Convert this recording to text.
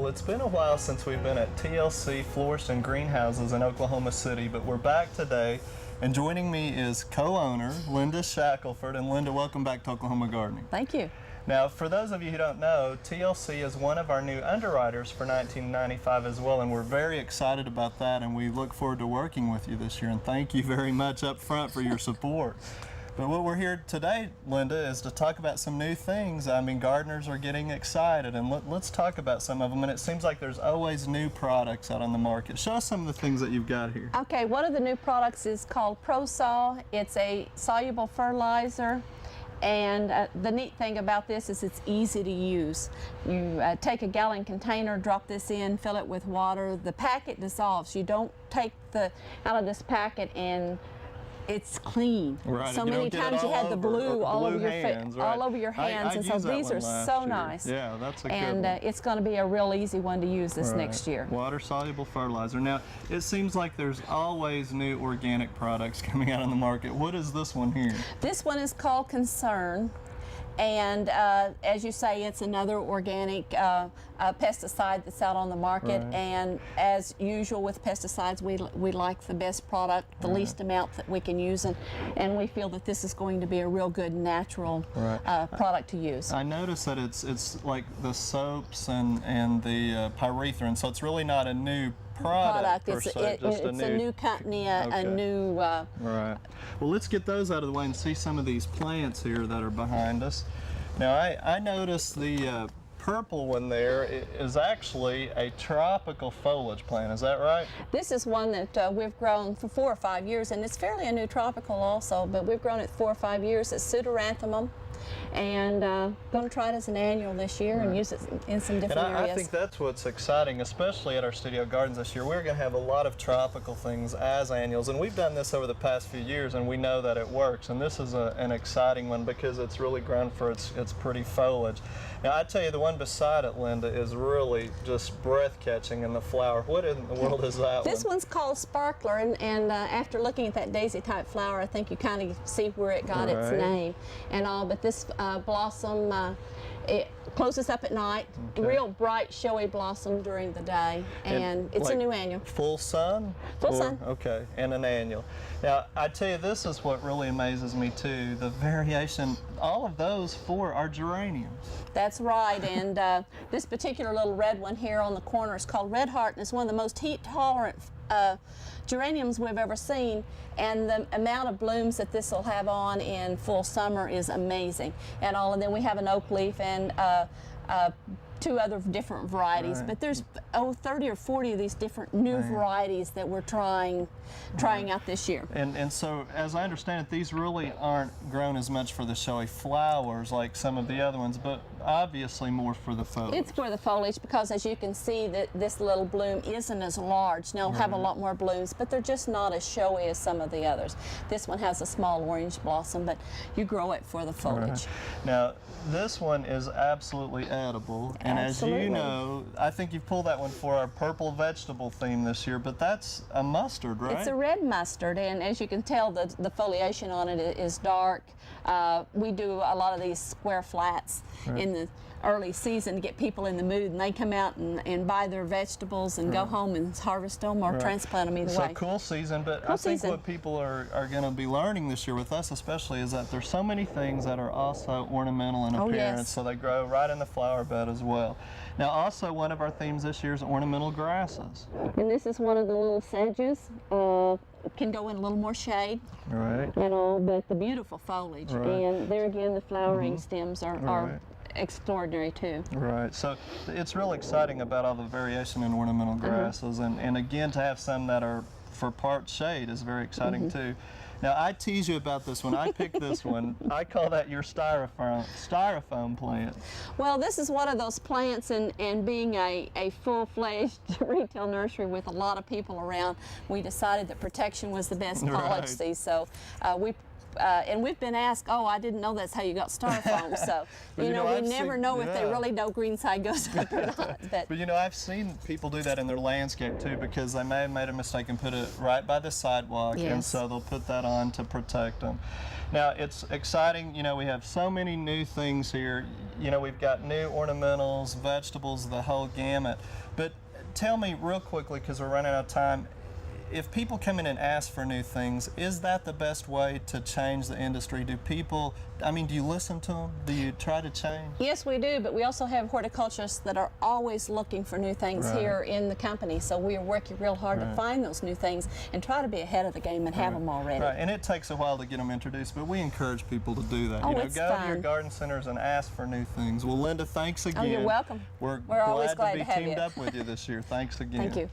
Well, it's been a while since we've been at TLC Florist and Greenhouses in Oklahoma City, but we're back today, and joining me is co-owner Linda Shackelford. And Linda, welcome back to Oklahoma Gardening. Thank you. Now, for those of you who don't know, TLC is one of our new underwriters for 1995 as well, and we're very excited about that, and we look forward to working with you this year, and thank you very much up front for your support. But what we're here today, Linda, is to talk about some new things. I mean, gardeners are getting excited, and let's talk about some of them. And it seems like there's always new products out on the market. Show us some of the things that you've got here. Okay, one of the new products is called ProSol. It's a soluble fertilizer. And the neat thing about this is it's easy to use. You take a gallon container, drop this in, fill it with water. The packet dissolves. You don't take out of this packet and it's clean. Right. So many times you had the blue all over your hands, right. all over your hands, and so these are so nice. Yeah, that's a good one. And it's going to be a real easy one to use this next year. Water soluble fertilizer. Now, it seems like there's always new organic products coming out on the market. What is this one here? This one is called Concern. And as you say, it's another organic pesticide that's out on the market. Right. And as usual with pesticides, we like the best product, the least amount that we can use, and we feel that this is going to be a real good natural product to use. I noticed that it's like the soaps and the pyrethrin, so it's really not a new product per se, it's a new company, a new... Right. Well, let's get those out of the way and see some of these plants here that are behind us. Now, I noticed the purple one there is actually a tropical foliage plant. Is that right? This is one that we've grown for 4 or 5 years, and it's fairly a new tropical also, but we've grown it 4 or 5 years. It's pseudoranthemum. And going to try it as an annual this year and use it in some different areas. I think that's what's exciting, especially at our studio gardens this year. We're going to have a lot of tropical things as annuals, and we've done this over the past few years, and we know that it works. And this is an exciting one because it's really grown for its pretty foliage. Now, I tell you, the one beside it, Linda, is really just breath-catching in the flower. What in the world is that one? This one's called Sparkler, and after looking at that daisy-type flower, I think you kind of see where it got its name and all. But this blossom, it closes up at night, real bright, showy blossom during the day, and it's like a new annual. Full sun? Full sun. Okay, and an annual. Now, I tell you, this is what really amazes me too, the variation. All of those 4 are geraniums. That's right, and this particular little red one here on the corner is called Red Heart, and it's one of the most heat-tolerant geraniums we've ever seen, and the amount of blooms that this will have on in full summer is amazing. And then we have an oak leaf and 2 other different varieties, but there's 30 or 40 of these different new varieties that we're trying out this year. And so, as I understand it, these really aren't grown as much for the showy flowers like some of the other ones, but obviously more for the foliage. It's for the foliage because, as you can see, that this little bloom isn't as large. Now, it'll have a lot more blooms, but they're just not as showy as some of the others. This one has a small orange blossom, but you grow it for the foliage. Now, this one is absolutely edible, and as you know, I think you've pulled that one for our purple vegetable theme this year, but that's a mustard, right? It's a red mustard, and as you can tell, the foliation on it is dark. We do a lot of these square flats in the early season to get people in the mood, and they come out and buy their vegetables and go home and harvest them or transplant them either way. So cool season, but I think what people are going to be learning this year with us especially is that there's so many things that are also ornamental in appearance, so they grow right in the flower bed as well. Now, also one of our themes this year is ornamental grasses. And this is one of the little sedges. Can go in a little more shade, but the beautiful foliage. And there again, the flowering stems are extraordinary too. Right, so it's real exciting about all the variation in ornamental grasses, and again, to have some that are for part shade is very exciting too. Now, I tease you about this one. I picked this one. I call that your styrofoam plant. Well, this is one of those plants, and being a full-fledged retail nursery with a lot of people around, we decided that protection was the best policy. So we and we've been asked, oh, I didn't know that's how you got styrofoam. So, But, you know, we I've never seen- know if they yeah. really know green side goes up or not. But you know, I've seen people do that in their landscape too, because they may have made a mistake and put it right by the sidewalk, and Yes. so they'll put that on to protect them. Now, it's exciting, you know, we have so many new things here. You know, we've got new ornamentals, vegetables, the whole gamut. But tell me real quickly, because we're running out of time, if people come in and ask for new things, is that the best way to change the industry? Do people, I mean, do you listen to them? Do you try to change? Yes, we do, but we also have horticulturists that are always looking for new things Right. here in the company. So we are working real hard to find those new things and try to be ahead of the game and have them already. Right, and it takes a while to get them introduced, but we encourage people to do that. Oh, you know, it's go to your fun. garden centers and ask for new things. Well, Linda, thanks again. Oh, you're welcome. We're We're always glad glad to be to have teamed you. up with you this year. Thanks again. Thank you.